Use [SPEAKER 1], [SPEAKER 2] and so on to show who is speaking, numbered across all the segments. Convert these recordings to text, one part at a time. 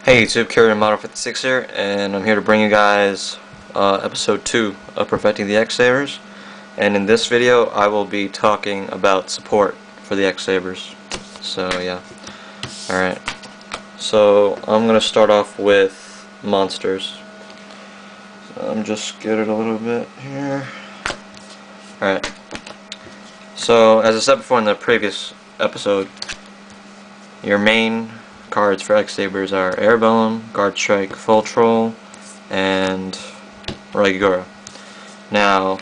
[SPEAKER 1] Hey YouTube, Carrier Model 56 here, and I'm here to bring you guys episode 2 of Perfecting the X-Sabers. And in this video, I will be talking about support for the X-Sabers. So yeah, alright. So I'm going to start off with monsters. So I'm just get it a little bit here. Alright. So as I said before in the previous episode, your main cards for X-Sabers are Airbellum, Guard Strike, Full Troll, and Regura. Now,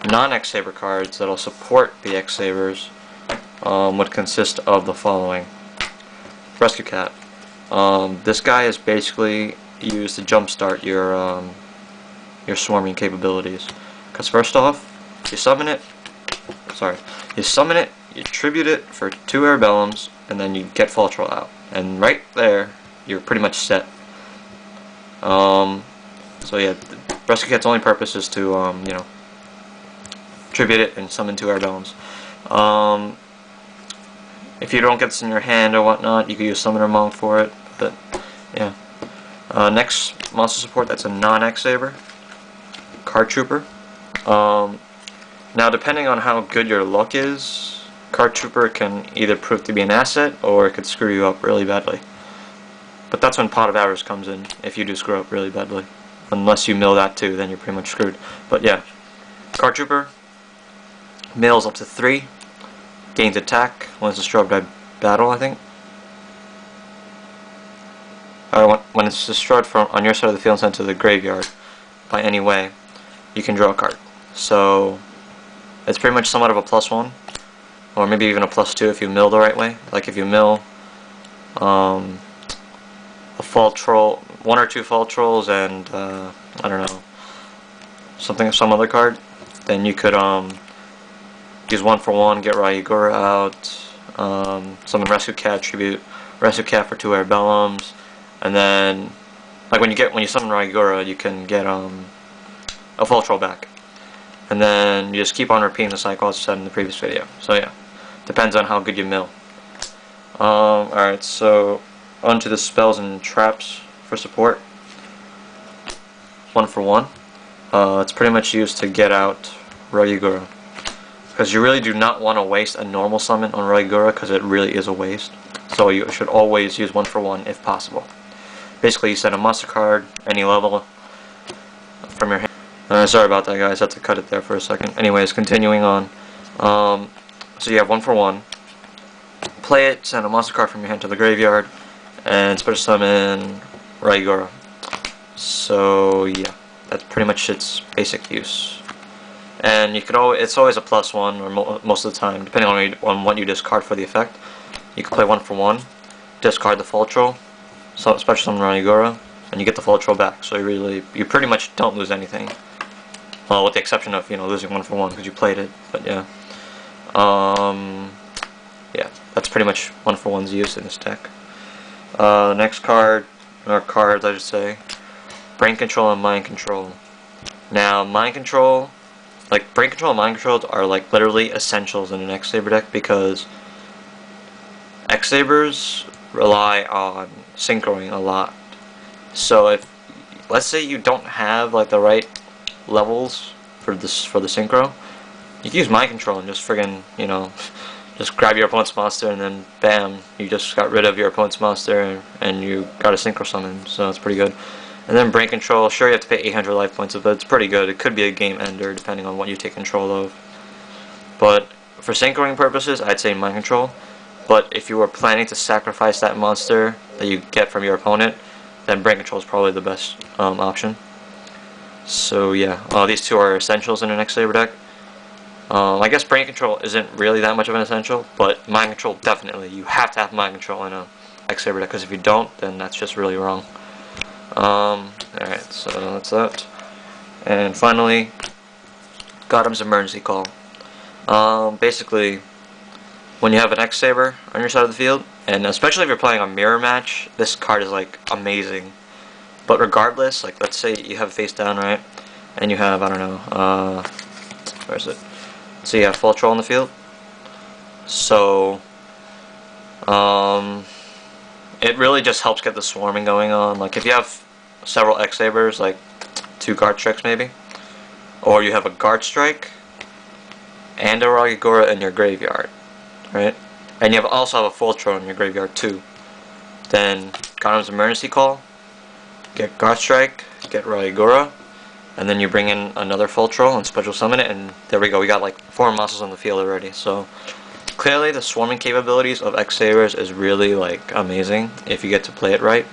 [SPEAKER 1] non-X-Saber cards that'll support the X-Sabers would consist of the following. Rescue Cat. This guy is basically used to jumpstart your swarming capabilities. Because first off, you summon it, you tribute it for 2 Airbellums, and then you get Full Troll out. And right there, you're pretty much set. So yeah, the Rescue Cat's only purpose is to, tribute it and summon 2 Airbellums. If you don't get this in your hand or whatnot, you can use Summoner Monk for it, but yeah. Next monster support that's a non-X-Saber, Card Trooper. Now depending on how good your luck is, Card Trooper can either prove to be an asset or it could screw you up really badly. But that's when Pot of Avarice comes in, if you do screw up really badly. Unless you mill that too, then you're pretty much screwed. But yeah, Card Trooper mills up to 3, gains attack when it's destroyed by battle, I think. Or when it's destroyed from on your side of the field and sent to the graveyard by any way, you can draw a card. So it's pretty much somewhat of a +1. Or maybe even a +2 if you mill the right way. Like if you mill a Fall Troll, 1 or 2 Fall Trolls, and I don't know, some other card, then you could use 1 for 1, get Ryugura out, summon Rescue Cat, tribute Rescue Cat for 2 Airbellums, and then like when you summon Ryugura, you can get a Fall Troll back. And then you just keep on repeating the cycle as I said in the previous video. So yeah, depends on how good you mill. Alright, so onto the spells and traps for support. 1 for 1. It's pretty much used to get out Ryugura. Because you really do not want to waste a normal summon on Ryugura, because it really is a waste. So you should always use 1 for 1 if possible. Basically you set a monster card, any level, from your hand. Sorry about that, guys. I had to cut it there for a second. Anyways, continuing on. So you have 1 for 1. Play it, send a monster card from your hand to the graveyard, and special summon Ryugura. So yeah, that's pretty much its basic use. And you could it's always a +1, or most of the time, depending on what you discard for the effect. You can play 1 for 1, discard the Full Troll, so special summon Ryugura, and you get the Full Troll back. So you pretty much don't lose anything. Well, with the exception of, losing 1 for 1 because you played it, but yeah. Yeah, that's pretty much 1 for 1's use in this deck. Next card, or cards I should say, Brain Control and Mind Control. Now, Mind Control, Brain Control and Mind Control are literally essentials in an X-Saber deck, because X-Sabers rely on synchroing a lot. So if, let's say you don't have the right levels for the synchro, you can use Mind Control and just friggin', just grab your opponent's monster and then bam, you just got rid of your opponent's monster and you got a synchro summon, so it's pretty good. And then Brain Control, sure you have to pay 800 life points, but it's pretty good. It could be a game ender depending on what you take control of. But for synchroing purposes, I'd say Mind Control. But if you were planning to sacrifice that monster that you get from your opponent, then Brain Control is probably the best option. So yeah, these two are essentials in an X-Saber deck. I guess Brain Control isn't really that much of an essential, but Mind Control definitely. You have to have Mind Control in a X-Saber deck, because if you don't, then that's just really wrong. Alright, so that's that. And finally, Gotham's Emergency Call. Basically, when you have an X-Saber on your side of the field, and especially if you're playing a mirror match, this card is amazing. But regardless, let's say you have face down, right, and you have, I don't know, where is it? So you have Full Troll in the field. So it really just helps get the swarming going on. Like if you have several X-Sabers, like 2 guard strikes maybe, or you have a guard strike and a Ragigora in your graveyard, right? And you also have a Fultro in your graveyard too. Then Gotham's Emergency Call, get guard strike, get Ragigora, and then you bring in another Fultro and special summon it, and there we go. We got like 4 monsters on the field already. So clearly the swarming capabilities of X-Sabers is really like amazing if you get to play it right.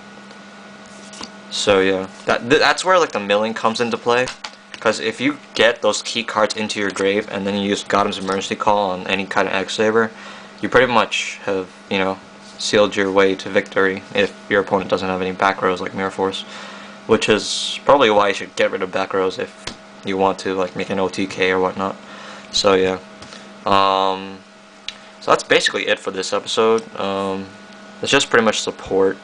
[SPEAKER 1] So yeah, that's where like the milling comes into play, because if you get those key cards into your grave and then you use Gotham's Emergency Call on any kind of X-Saber, you pretty much have, you know, sealed your way to victory if your opponent doesn't have any back rows like Mirror Force, which is probably why you should get rid of back rows if you want to like make an OTK or whatnot. So yeah, so that's basically it for this episode. It's just pretty much support,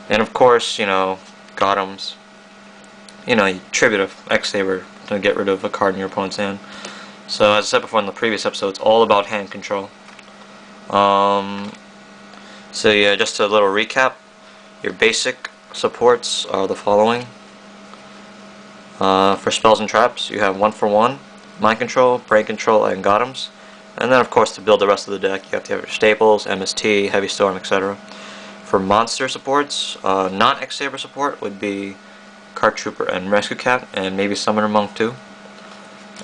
[SPEAKER 1] and of course, you know, Gotham's, you know, you tribute of X-Saber to get rid of a card in your opponent's hand. So as I said before in the previous episode, it's all about hand control. So yeah, just a little recap. Your basic supports are the following. For spells and traps, you have 1-for-1, Mind Control, Brain Control, and Gotham's. And then of course to build the rest of the deck, you have to have your staples, MST, Heavy Storm, etc. For monster supports, non-X-Saber support would be Card Trooper and Rescue Cat, and maybe Summoner Monk too.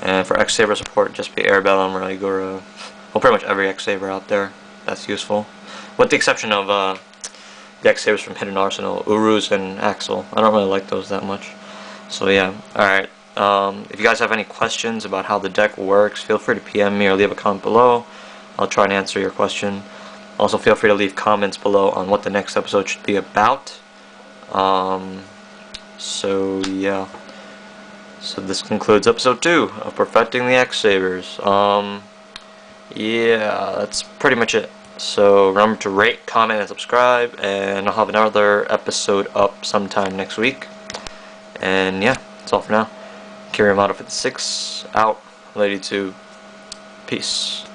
[SPEAKER 1] And for X-Saber support, just be Airbellum, Ragigora, well, pretty much every X-Saber out there that's useful, with the exception of the X-Sabers from Hidden Arsenal, Urus and Axel. I don't really like those that much. So yeah, alright. If you guys have any questions about how the deck works, feel free to PM me or leave a comment below. I'll try and answer your question. Also, feel free to leave comments below on what the next episode should be about. So yeah. So this concludes episode 2 of Perfecting the X-Sabers. Yeah, that's pretty much it. So remember to rate, comment, and subscribe, and I'll have another episode up sometime next week. And yeah, that's all for now. Kyriamado 56 out. Lady 2. Peace.